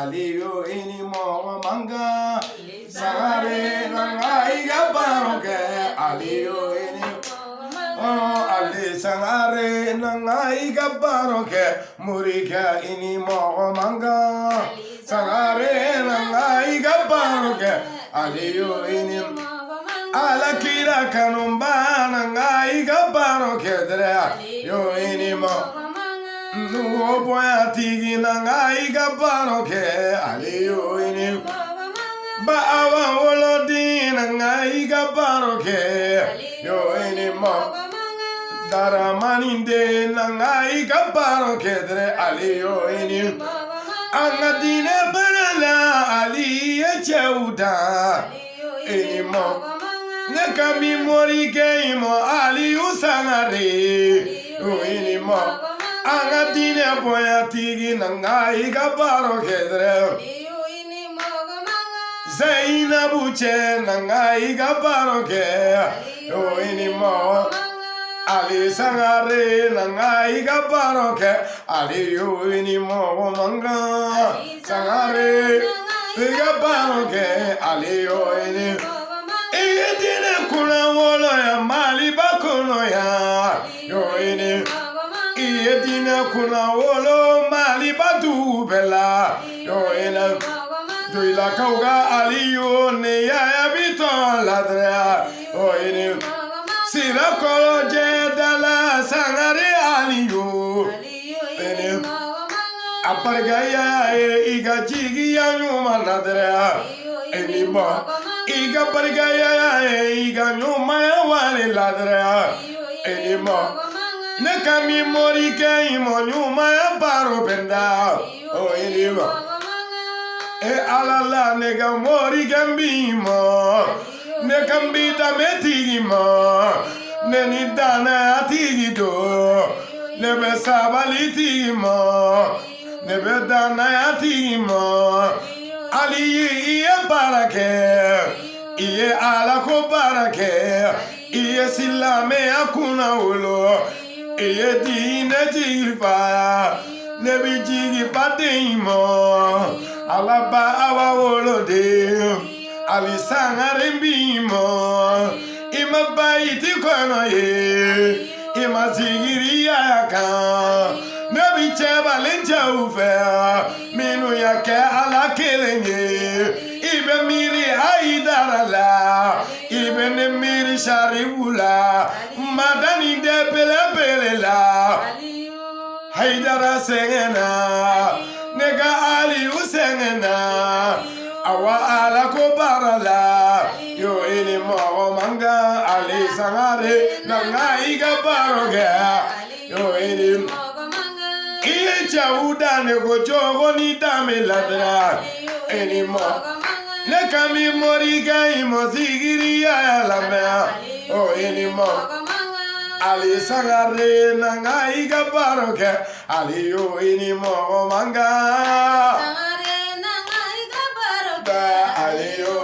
aliyo ini mo manga sangare nangai gabaroke aliyo ini ali sangare nangai gabaroke murika ini mo manga sangare nangai gabaroke aliyo ini ala kira kanumba nangai gabaroke drea yo ini mo no boya tigi nangai gabaroke aliyo ini ba awa wolodi nangai gabaroke yo ini mo daramaninde nangai gabaroke dre aliyo ini angadine barala aliye cheuda ini mo nekami mori keimo aliyu sangare yo ini mo angadine boya tigi nangai gabaroke dre Zainabu che nangai gabaroke yo ini mo Ali sangare nangai gabaroke Ali yo ini mo manga sangare gabaroke Ali yo ini Idine kuna wolo ya mali bakuno ya yo ini Idine kuna wolo mali badu bela yo ini Doila kauga aliyo ne ya bito ladra o ini sira kolo je dala sangare aliyo ini apargaya iga jigi ya nyuma ladra ini mo iga pargaya iga nyuma wale ladra ini mo nekami mori ke imo nyuma baro benda o ini mo E alala nega mori gambi mo ne gambi da metigi mo ne ni dana atigi do ne be sabali tigi mo ne be dana atigi mo ali iye barake iye ala ko barake iye silame akuna ulo iye dine jifa ne bi jigi patimo Alaba awa wolode alisangare mbimo imabaiti kono ye imazigiri yaka nebiche balenja ufe minu yake ala kelenge ibe miri haidarala ibe ne miri sharibula madani de pele la haidara sengena nega ali usengena awa ala ko barala yo ini mo manga ali sangare nangai gabaroge yo ini iye chauda ne go jogo ni dame ladra ini mo nekami mori gai mo zigiri ya lamea o ini mo Ali sangare nangai gabaroke Ali yo ini mo manga sangare nangai gabaroke Ali yo